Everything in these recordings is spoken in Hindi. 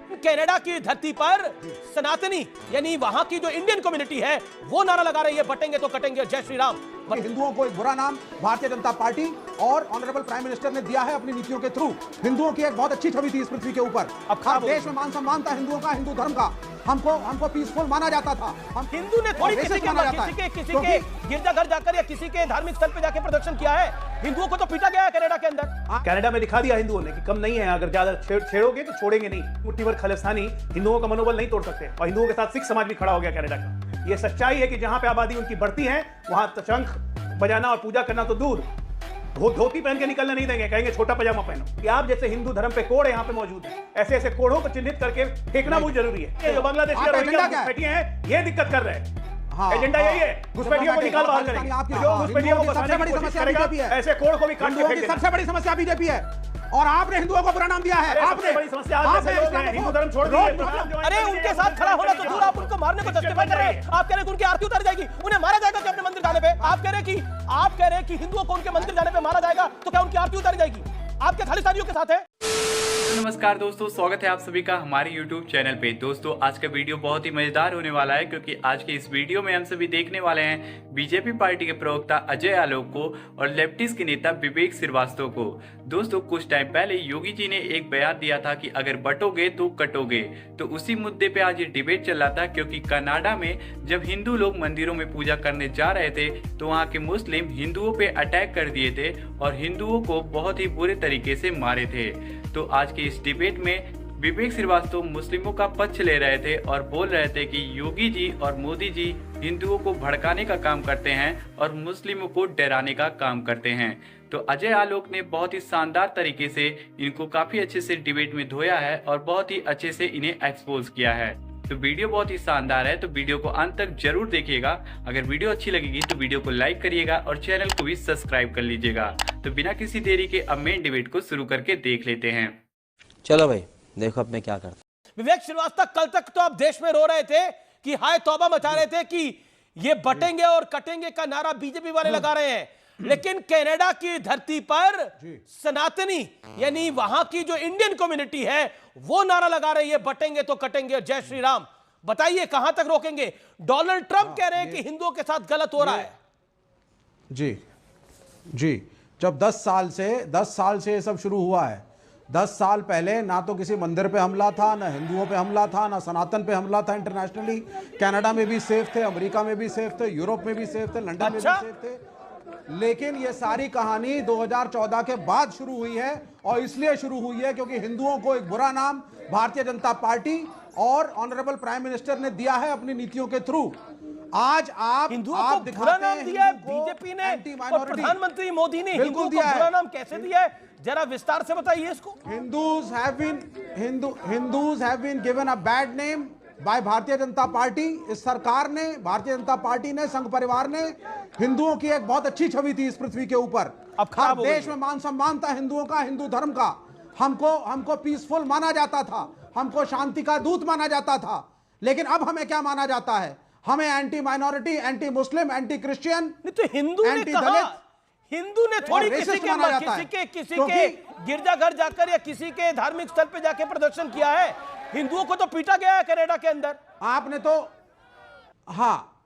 कनाडा की धरती पर सनातनी यानी वहां की जो इंडियन कम्युनिटी है वो नारा लगा रही है, बटेंगे तो कटेंगे, जय श्री राम। हिंदुओं को एक बुरा नाम भारतीय जनता पार्टी और ऑनरेबल प्राइम मिनिस्टर ने दिया है अपनी नीतियों के थ्रू। हिंदुओं की एक बहुत अच्छी छवि थी इस पृथ्वी के ऊपर। अब हर देश में मान सम्मान था हिंदुओं का, हिंदू धर्म का। हमको पीसफुल माना जाता था। हम हिंदू ने थोड़ी किसी के गिरजाघर जाकर या किसी के धार्मिक स्थल पे जाकर प्रदर्शन किया है। हिंदुओं को तो पीटा गया है कनाडा के अंदर। कनाडा में दिखा दिया हिंदुओं ने कि कम नहीं है, अगर ज्यादा छेड़ोगे तो छोड़ेंगे नहीं। मुट्ठी भर खालिस्तानी हिंदुओं का मनोबल नहीं तोड़ सकते, और हिंदुओं के साथ सिख समाज भी खड़ा हो गया कनाडा का। ये सच्चाई है कि जहां पे आबादी उनकी बढ़ती है वहां शंख बजाना और पूजा करना तो दूर, धोती पहन के निकलने नहीं देंगे, कहेंगे छोटा पजामा पहनो। कि आप जैसे हिंदू धर्म पे कोड़ यहाँ पे मौजूद है, ऐसे ऐसे कोड़ों को चिन्हित करके फेंकना बहुत जरूरी है। ये जो बांग्लादेश के रोहिंग्या घुसपैठिए हैं, ये दिक्कत कर रहे हैं। एजेंडा यही है, घुसपैठियों को निकाल बाहर करेंगे। जो घुसपैठियों को बचाने की कोशिश करेगा, ऐसे कोड़ को भी काट के फेंक देंगे। सबसे बड़ी समस्या बीजेपी है, और आपने हिंदुओं को बुरा नाम दिया है। आपने बड़ी समस्या हिंदू धर्म छोड़ दिया। अरे उनके साथ खड़ा होना तो दूर, आप उनको मारने को जस्टिफाई कर रहे हैं। आप कह रहे हैं कि उनकी आरती उतारी जाएगी, उन्हें मारा जाएगा क्या अपने मंदिर जाने पे? आप कह रहे हैं कि हिंदुओं को उनके मंदिर जाने पे मारा जाएगा, तो क्या उनकी आरती उतारी जाएगी? आपके खालिस्तानियों के साथ है। नमस्कार दोस्तों, स्वागत है आप सभी का हमारे YouTube चैनल पे। दोस्तों आज का वीडियो बहुत ही मजेदार होने वाला है, क्योंकि आज के इस वीडियो में हम सभी देखने वाले हैं बीजेपी पार्टी के प्रवक्ता अजय आलोक को और लेफ्टिस्ट के नेता विवेक श्रीवास्तव को। दोस्तों कुछ टाइम पहले योगी जी ने एक बयान दिया था कि अगर बटोगे तो कटोगे, तो उसी मुद्दे पे आज ये डिबेट चल रहा था। क्योंकि कनाडा में जब हिंदू लोग मंदिरों में पूजा करने जा रहे थे तो वहाँ के मुस्लिम हिंदुओं पे अटैक कर दिए थे और हिंदुओं को बहुत ही बुरे तरीके से मारे थे। तो आज के इस डिबेट में विवेक श्रीवास्तव मुस्लिमों का पक्ष ले रहे थे और बोल रहे थे कि योगी जी और मोदी जी हिंदुओं को भड़काने का काम करते हैं और मुस्लिमों को डराने का काम करते हैं। तो अजय आलोक ने बहुत ही शानदार तरीके से इनको काफी अच्छे से डिबेट में धोया है और बहुत ही अच्छे से इन्हें एक्सपोज किया है। तो वीडियो बहुत ही शानदार है, तो वीडियो को अंत तक जरूर देखिएगा। अगर वीडियो अच्छी लगेगी तो वीडियो को लाइक करिएगा और चैनल को भी सब्सक्राइब कर लीजिएगा। तो बिना किसी देरी के अब मेन डिबेट को शुरू करके देख लेते हैं। चलो भाई देखो अब मैं क्या करता। विवेक श्रीवास्तव, कल तक तो आप देश में रो रहे थे कि हाय तौबा मचा रहे थे कि ये बटेंगे और कटेंगे का नारा बीजेपी वाले लगा रहे हैं, लेकिन कनाडा की धरती पर सनातनी यानी वहां की जो इंडियन कम्युनिटी है वो नारा लगा रही है, बटेंगे तो कटेंगे, जय श्री राम। बताइए कहां तक रोकेंगे? डोनाल्ड ट्रंप कह रहे हैं कि हिंदुओं के साथ गलत हो रहा है। जी जब 10 साल से ये सब शुरू हुआ है। 10 साल पहले ना तो किसी मंदिर पे हमला था, ना हिंदुओं पे हमला था, ना सनातन पे हमला था। इंटरनेशनली कनाडा में भी सेफ थे, अमेरिका में भी सेफ थे, यूरोप में भी सेफ थे, लंदन में भी सेफ थे। लेकिन ये सारी कहानी 2014 के बाद शुरू हुई है, और इसलिए शुरू हुई है क्योंकि हिंदुओं को एक बुरा नाम भारतीय जनता पार्टी और ऑनरेबल प्राइम मिनिस्टर ने दिया है अपनी नीतियों के थ्रू। आज आप हिंदुओं को बुरा नाम दिया है बीजेपी ने, और प्रधानमंत्री मोदी ने हिंदुओं को बुरा नाम कैसे दिया है, जरा विस्तार से बताइए इसको। Hindus have been given a bad name by Bharatiya Janata party. इस सरकार ने, भारतीय जनता पार्टी ने, संघ परिवार ने, हिंदुओं की एक बहुत अच्छी छवि थी इस पृथ्वी के ऊपर। अब हर देश में मान सम्मान था हिंदुओं का, हिंदू धर्म का। हमको पीसफुल माना जाता था, हमको शांति का दूत माना जाता था। लेकिन अब हमें क्या माना जाता है? हमें anti minority, anti Muslim, anti Christian, तो एंटी दलित। हिंदू ने थोड़ी किसी के गिरजाघर जाकर या किसी के धार्मिक स्थल पे जाके प्रदर्शन किया है। हिंदुओं को तो पीटा गया है कनाडा के अंदर। आपने तो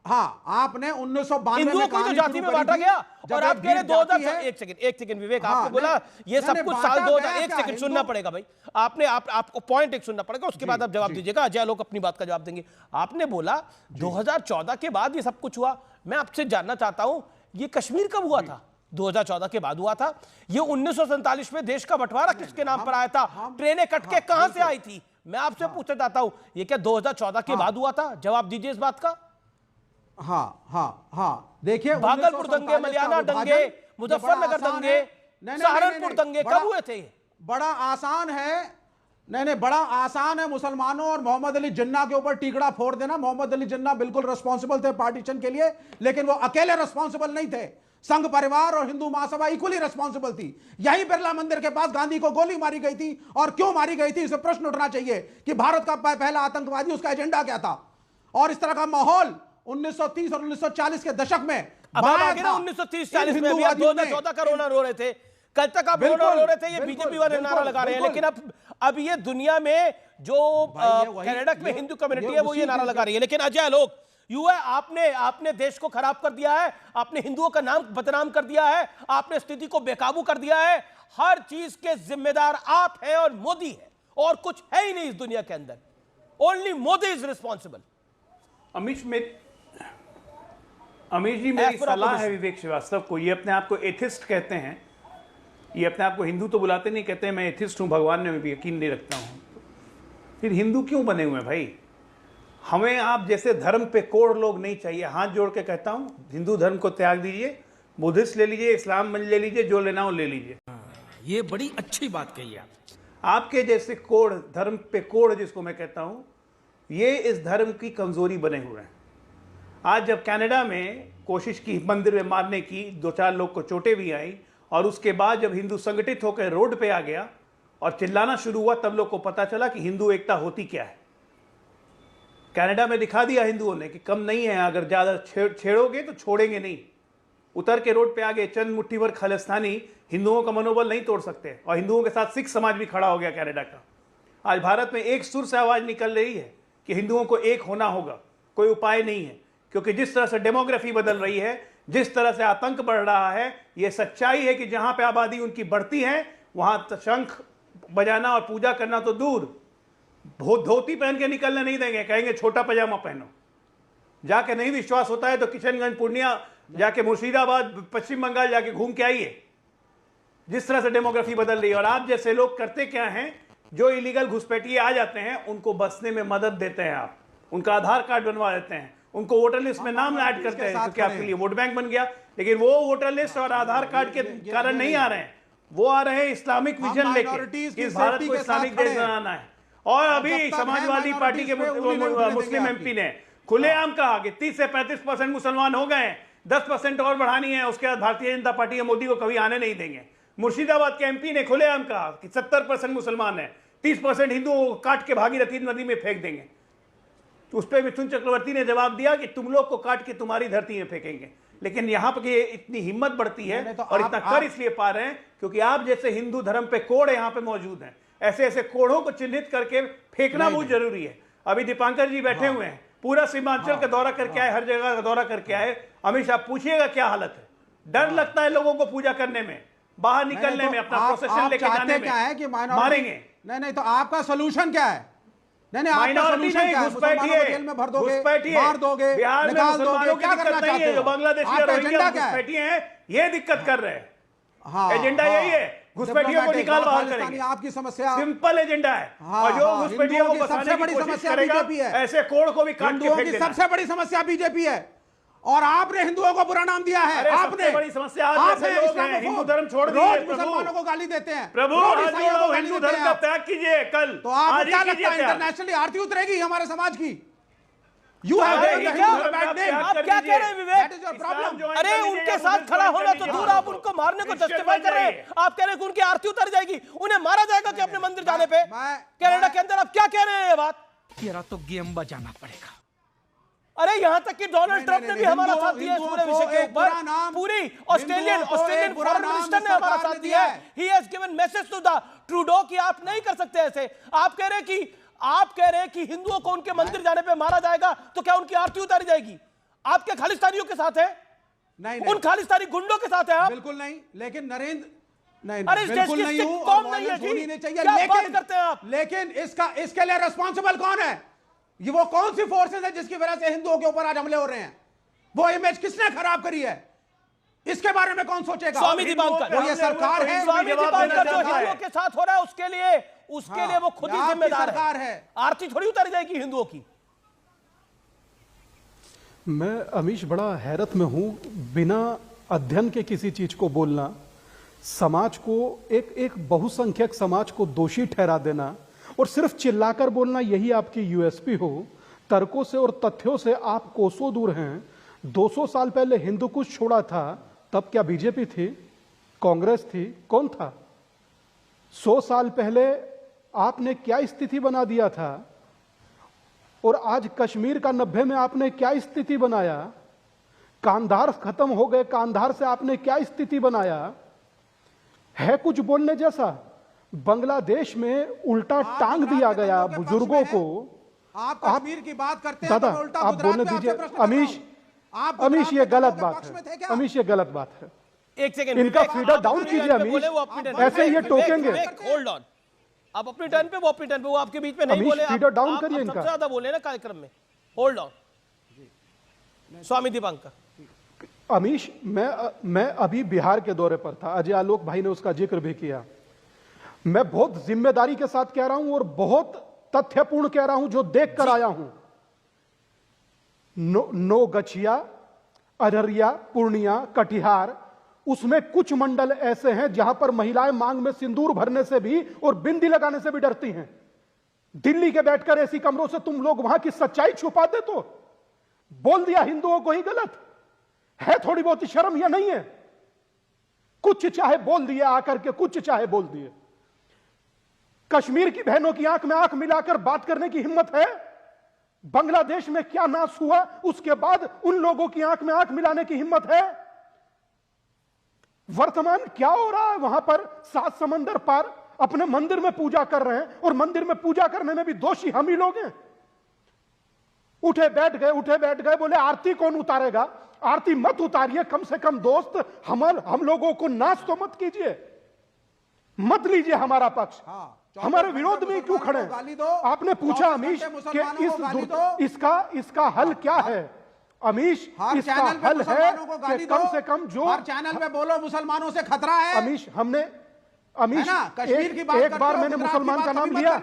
आपने 1992 में तो जाति में बांटा गया, और आप कह रहे 2000। एक सेकंड विवेक, आपने बोला ये सब कुछ साल 2000। एक सेकंड सुनना पड़ेगा भाई, आपको पॉइंट एक सुनना पड़ेगा, उसके बाद आप जवाब दीजिएगा। अजय लोग अपनी बात का जवाब देंगे। आपने बोला 2014 के बाद ये सब कुछ हुआ। मैं आपसे जानना चाहता हूं ये कश्मीर कब हुआ था? 2014 के बाद हुआ था। ये 1947 में देश का बंटवारा किसके नाम पर आया था? ट्रेनें कट के कहां से आई थी? मैं आपसे पूछना चाहता हूं ये क्या 2014 के बाद हुआ था? जवाब दीजिए इस बात का। देखिए भागलपुर दंगे, मलियाना दंगे, मुजफ्फरनगर दंगे, सहारनपुर दंगे कब हुए थे? बड़ा आसान है। नहीं, बड़ा आसान है मुसलमानों और मोहम्मद अली जिन्ना के ऊपर टीकड़ा फोड़ देना। मोहम्मद अली जिन्ना बिल्कुल रिस्पॉन्सिबल थे पार्टीशन के लिए, लेकिन वो अकेले रिस्पॉन्सिबल नहीं थे। संघ परिवार और हिंदू महासभा इक्वली रिस्पॉन्सिबल थी। यही बिरला मंदिर के पास गांधी को गोली मारी गई थी, और क्यों मारी गई थी इसे प्रश्न उठना चाहिए कि भारत का पहला आतंकवादी, उसका एजेंडा क्या था। और इस तरह का माहौल 1930 और 1940 के दशक में, अब आप आगे ना 1930-40 में, 2014 का रोना रो रहे थे। कल तक आप रो रहे थे, ये बीजेपी वाले नारा लगा रहे हैं, लेकिन अब ये दुनिया में जो कनाडा में हिंदू कम्युनिटी है वो ये नारा लगा रही है। लेकिन अजय आलोक, आपने देश को खराब कर दिया है, आपने हिंदुओं का नाम बदनाम कर दिया है, आपने स्थिति को बेकाबू कर दिया है। हर चीज के जिम्मेदार आप हैं और मोदी है, और कुछ है ही नहीं इस दुनिया के अंदर। Only Modi is responsible. Amish ji, मेरी सलाह है विवेक श्रीवास्तव को, ये अपने आप को एथिस्ट कहते हैं, ये अपने आप को हिंदू तो बुलाते नहीं, कहते हैं मैं एथिस्ट हूं, भगवान में भी यकीन नहीं रखता हूं। फिर हिंदू क्यों बने हुए हैं भाई? हमें आप जैसे धर्म पे कोड़ लोग नहीं चाहिए। हाथ जोड़ के कहता हूं, हिंदू धर्म को त्याग दीजिए, बुद्धिस्ट ले लीजिए, इस्लाम ले लीजिए, जो लेना हो ले लीजिए। ये बड़ी अच्छी बात कही आप। आपके जैसे कोड़, धर्म पे कोड़ जिसको मैं कहता हूं, ये इस धर्म की कमजोरी बने हुए हैं। आज जब कनाडा में कोशिश की मंदिर में मारने की, 2-4 लोग को चोटें भी आई, और उसके बाद जब हिंदू संगठित होकर रोड पे आ गया और चिल्लाना शुरू हुआ, तब लोग को पता चला कि हिंदू एकता होती क्या है। कनाडा में दिखा दिया हिंदुओं ने कि कम नहीं है, अगर ज़्यादा छेड़ोगे तो छोड़ेंगे नहीं। उतर के रोड पे आ गए। चंद मुट्ठी भर खालिस्तानी हिंदुओं का मनोबल नहीं तोड़ सकते, और हिंदुओं के साथ सिख समाज भी खड़ा हो गया कनाडा का। आज भारत में एक सुर से आवाज़ निकल रही है कि हिंदुओं को एक होना होगा। कोई उपाय नहीं है, क्योंकि जिस तरह से डेमोग्राफी बदल रही है, जिस तरह से आतंक बढ़ रहा है, यह सच्चाई है कि जहां पे आबादी उनकी बढ़ती है वहां शंख बजाना और पूजा करना तो दूर, धोती पहन के निकलने नहीं देंगे, कहेंगे छोटा पजामा पहनो। जाके नहीं विश्वास होता है तो किशनगंज, पूर्णिया जाके, मुर्शिदाबाद, पश्चिम बंगाल जाके घूम के आइए, जिस तरह से डेमोग्राफी बदल रही है। और आप जैसे लोग करते क्या हैं, जो इलीगल घुसपैठिए आ जाते हैं उनको बसने में मदद देते हैं, आप उनका आधार कार्ड बनवा देते हैं, उनको वोटर लिस्ट में नाम ऐड करते हैं, क्योंकि आपके लिए वोट बैंक बन गया। लेकिन वो वोटर लिस्ट और आधार कार्ड के कारण नहीं आ रहे हैं, वो आ रहे हैं इस्लामिक विजन लेके, इस भारत को इस्लामिक देश बनाना है। और अभी समाजवादी पार्टी के मुस्लिम एमपी ने खुलेआम कहा कि 30 से 35% मुसलमान हो गए हैं, 10% और बढ़ानी है, उसके बाद भारतीय जनता पार्टी के मोदी को कभी आने नहीं देंगे। मुर्शिदाबाद के एमपी ने खुलेआम कहा कि 70% मुसलमान है, 30% हिंदुओं को काट के भागीरथी नदी में फेंक देंगे। तो उस पर मिथुन चक्रवर्ती ने जवाब दिया कि तुम लोग को काट के तुम्हारी धरती में फेंकेंगे। लेकिन यहां पर इतनी हिम्मत बढ़ती है तो और इतना कर इसलिए पा रहे हैं क्योंकि आप जैसे हिंदू धर्म पे कोड़ यहां पे मौजूद हैं। ऐसे ऐसे कोड़ों को चिन्हित करके फेंकना बहुत जरूरी है। अभी दीपांकर जी बैठे हुए हैं, पूरा सीमांचल का दौरा करके आए, हर जगह का दौरा करके आए। अमित शाह पूछिएगा क्या हालत है, डर लगता है लोगों को पूजा करने में, बाहर निकलने में, अपना प्रोसेशन लेके जाने में। क्या है कि मारेंगे नहीं, तो आपका सोल्यूशन क्या है? नहीं, माइनॉरिटी नहीं, घुसपैठिए, जेल में भर दोगे, घुसपैठिए, मार दोगे, बिहार में निकाल मुसलमानों दोगे, की दिक्कत नहीं है, जो बांग्लादेशी या रोहिंग्या घुसपैठिए हैं, ये दिक्कत कर रहे हैं। हाँ, एजेंडा यही है, घुसपैठियों को निकाल बाहर करेंगे। आपकी समस्या सिंपल एजेंडा है। और जो घुसपैठियों को बचाने की कोशिश करेगा, ऐसे कोड़ को भी काट के फेंक देना। सबसे बड़ी समस्या बीजेपी है, और आपने हिंदुओं को बुरा नाम दिया है। आपने बड़ी समस्या हिंदू धर्म छोड़ दिए, मुसलमानों को गाली देते हैं। प्रभु हिंदू धर्म का त्याग कीजिए कल। तो आप क्या लगता है इंटरनेशनली आरती उतरेगी हमारे समाज की? आप क्या कह रहे हैं विवेक? अरे उनके साथ खड़ा होना तो दूर, आप उनको मारने को जस्टिफाई कर रहे हैं। आप कह रहे हैं कि उनकी आरती उतर जाएगी, उन्हें मारा जाएगा कि अपने मंदिर जाने पे? कनाडा के अंदर आप क्या कह रहे हैं ये बात? तेरा तो गेम बजाना पड़ेगा। अरे यहां तक कि डोनाल्ड ट्रंप ने भी हमारा साथ दिया है पूरे विषय के ऊपर। पूरी ऑस्ट्रेलियन फॉरेन मिनिस्टर ने हमारा साथ दिया है। He has given message to the Trudeau कि आप नहीं कर सकते ऐसे। आप कह रहे हैं कि हिंदुओं को उनके मंदिर जाने पे मारा जाएगा, तो क्या उनकी आरती उतारी जाएगी? आपके खालिस्तानियों के साथ है? नहीं, उन खालिस्तानी गुंडों के साथ है आप? बिल्कुल नहीं। लेकिन नरेंद्र नहीं, अरे बिल्कुल नहीं हूं, कौन नहीं है जी? नहीं चाहिए। क्या बात करते हैं आप? लेकिन इसके लिए रिस्पॉन्सिबल कौन है? ये वो कौन सी फोर्सेस है जिसकी वजह से हिंदुओं के ऊपर आज हमले हो रहे हैं? वो इमेज किसने खराब करी है? इसके बारे में कौन सोचेगा? स्वामी दीपांकर, वो ये सरकार है। स्वामी दीपांकर जो हिंदुओं के साथ हो रहा है उसके लिए वो खुद ही जिम्मेदार है। आरती थोड़ी उतारी जाएगी हिंदुओं की। मैं अमीश बड़ा हैरत में हूं, बिना अध्ययन के किसी चीज को बोलना, समाज को एक बहुसंख्यक समाज को दोषी ठहरा देना और सिर्फ चिल्लाकर बोलना, यही आपकी यूएसपी हो। तर्कों से और तथ्यों से आप कोसों दूर हैं। 200 साल पहले हिंदू कुछ छोड़ा था, तब क्या बीजेपी थी, कांग्रेस थी, कौन था? 100 साल पहले आपने क्या स्थिति बना दिया था, और आज कश्मीर का 90 में आपने क्या स्थिति बनाया? कांधार खत्म हो गए, कांधार से आपने क्या स्थिति बनाया? है कुछ बोलने जैसा? बांग्लादेश में उल्टा टांग दिया गया बुजुर्गों को। आप कश्मीर की बात करते हैं दादा तो मैं उल्टा आप गुजरात बोलने पे आपसे दीजिए। प्रश्न कर रहा अमीश, हूं। आप अमीश गुजरात ये के गलत लोगों के बात पक्ष में थे है। क्या? अमीश ये गलत बात है। एक सेकंड इनका विवेक, फीडर आप डाउन अपनी कीजिए टर्न पे अमीश। बोले, वो अपनी टर्न पे। ऐसे ये विवेक, टोकेंगे। विवेक, होल्ड ऑन। आप अपनी टर्न पे, वो अपनी टर्न पे, वो आपके बीच में नहीं अमीश, बोले। फीडर डाउन आप करिए सबसे इनका। ज्यादा बोले ना कार्यक्रम में। Hold on. स्वामी दीपांकर। अमीश, मैं अभी बिहार के दौरे पर था, अजय आलोक भाई ने उसका जिक्र भी किया। मैं बहुत जिम्मेदारी के साथ कह रहा हूं और बहुत तथ्यपूर्ण कह रहा हूं, जो देख कर आया हूं। नो गछिया, अररिया, पूर्णिया, कटिहार, उसमें कुछ मंडल ऐसे हैं जहां पर महिलाएं मांग में सिंदूर भरने से भी और बिंदी लगाने से भी डरती हैं। दिल्ली के बैठकर ऐसी कमरों से तुम लोग वहां की सच्चाई छुपा दे तो बोल दिया हिंदुओं को ही गलत है। थोड़ी बहुत शर्म या नहीं है? कुछ चाहे बोल दिए आकर के, कुछ चाहे बोल दिए। कश्मीर की बहनों की आंख में आंख मिलाकर बात करने की हिम्मत है? बांग्लादेश में क्या नाश हुआ उसके बाद उन लोगों की आंख में आंख मिलाने की हिम्मत है? वर्तमान क्या हो रहा है वहां पर? 7 समंदर पार अपने मंदिर में पूजा कर रहे हैं और मंदिर में पूजा करने में भी दोषी हम ही लोग हैं। उठे बैठ गए, बोले आरती कौन उतारेगा? आरती मत उतारिए, कम से कम दोस्त हम लोगों को नाश तो मत कीजिए, मत लीजिए हमारा पक्ष। हमारे विरोध में क्यों खड़े हैं? आपने पूछा अमीश कि इसका हल क्या है? अमीश, इसका हल है कि कम से कम जो हर चैनल पे बोलो मुसलमानों से खतरा है। अमीश, अमीश कश्मीर की बात एक बार मैंने मुसलमान का नाम लिया।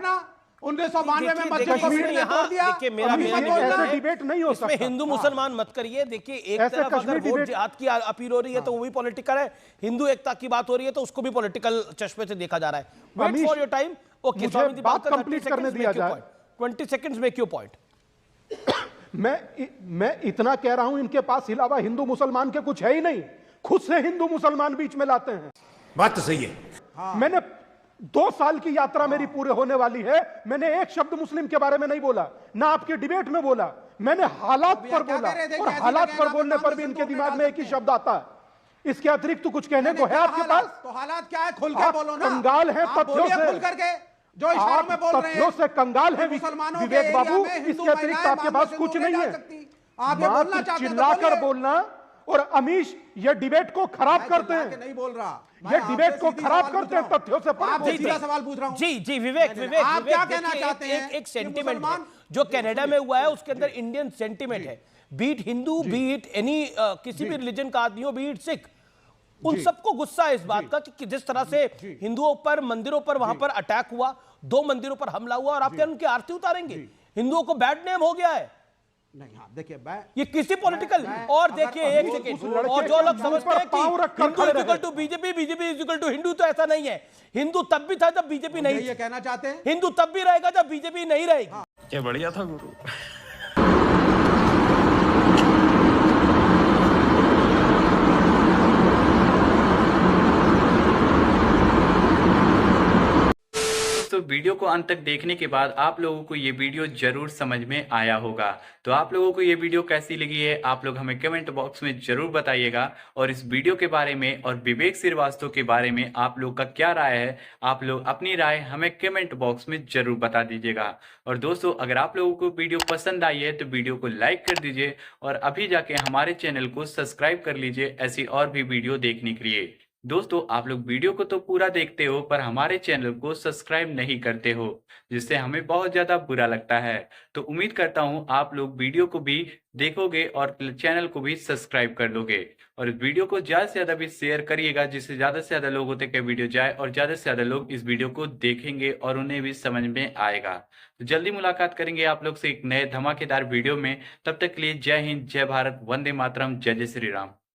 1992 में मस्जिद कश्मीर ने तोड़ दिया। देखिए, मेरा ऐसे डिबेट नहीं हो सकता। हिंदू मुसलमान मत करिए। देखिए, एक ऐसे तरफ अगर कश्मीर वोट डिबेट- जिहाद की अपील हो रही है तो वो भी पॉलिटिकल है, हिंदू एकता की बात हो रही है तो उसको भी पॉलिटिकल चश्मे से देखा जा रहा है। वेट अमीश, फॉर योर टाइम। ओके, मुझे बात कंप्लीट करने दिया जाए। 20 सेकंड्स मेक योर पॉइंट। मैं इतना कह रहा हूं, इनके पास अलावा हिंदू मुसलमान के कुछ है ही नहीं, खुद से हिंदू मुसलमान बीच में लाते हैं। बात तो सही है। मैंने 2 साल की यात्रा मेरी पूरे होने वाली है, मैंने एक शब्द मुस्लिम के बारे में नहीं बोला, ना आपके डिबेट में बोला। मैंने हालात पर बोला और हालात पर बोलने पर भी इनके दिमाग में एक ही शब्द आता है। इसके अतिरिक्त तो कुछ कहने को है आपके पास? तो हालात क्या है? खुल के बोलो ना। कंगाल है तथ्यों से, खुल करके जो इशारों में बोल रहे हैं। तथ्यों से कंगाल है मुसलमानों विवेक बाबू। इसके अतिरिक्त आपके पास कुछ नहीं है। आप ये बोलना चाहते हैं तो चिल्लाकर बोलिए। बोलना। और अमीश, ये डिबेट को खराब करते हैं, नहीं बोल रहा, ये डिबेट को खराब करते हैं तथ्यों से। आपसे सीधा सवाल पूछ रहा हूं। जी विवेक, आप क्या कहना चाहते हैं? एक सेंटिमेंट है जो कनाडा में हुआ है, उसके अंदर इंडियन सेंटिमेंट है। बीट हिंदू, बीट एनी किसी भी रिलीजन का आदमी हो, बीट सिख, उन सबको गुस्सा है इस बात का कि जिस तरह से हिंदुओं पर, मंदिरों पर वहां पर अटैक हुआ, 2 मंदिरों पर हमला हुआ और आप क्या उनकी आरती उतारेंगे? हिंदुओं को बैड नेम हो गया है। नहीं, हाँ, देखिए ये किसी पॉलिटिकल और देखिए एक सेकंड, और जो लोग समझते हैं कि Hindu is equal to BJP, BJP is equal to Hindu, तो ऐसा नहीं है। हिंदू तब भी था जब बीजेपी नहीं, ये कहना चाहते हैं। हिंदू तब भी रहेगा जब बीजेपी नहीं रहेगी। क्या बढ़िया था गुरु। तो वीडियो को अंत तक देखने के बाद आप लोगों को ये वीडियो जरूर समझ में आया होगा। तो आप लोगों को ये वीडियो कैसी लगी है आप लोग हमें कमेंट बॉक्स में जरूर बताइएगा। और इस वीडियो के बारे में और विवेक श्रीवास्तव के बारे में आप लोग का क्या राय है, आप लोग अपनी राय हमें कमेंट बॉक्स में जरूर बता दीजिएगा। और दोस्तों, अगर आप लोगों को वीडियो पसंद आई है तो वीडियो को लाइक कर दीजिए और अभी जाके हमारे चैनल को सब्सक्राइब कर लीजिए ऐसी और भी वीडियो देखने के लिए। दोस्तों, आप लोग वीडियो को तो पूरा देखते हो पर हमारे चैनल को सब्सक्राइब नहीं करते हो, जिससे हमें बहुत ज़्यादा बुरा लगता है। तो उम्मीद करता हूँ आप लोग वीडियो को भी देखोगे और चैनल को भी सब्सक्राइब कर लोगे। और इस वीडियो को ज़्यादा से ज़्यादा भी शेयर करिएगा, जिससे ज़्यादा से ज़्यादा लोगों तक वीडियो जाए और ज़्यादा से ज़्यादा लोग इस वीडियो को देखेंगे और उन्हें भी समझ में आएगा। तो जल्दी मुलाकात करेंगे आप लोग से एक नए धमाकेदार वीडियो में। तब तक के लिए जय हिंद, जय भारत, वंदे मातरम, जय जय श्री राम।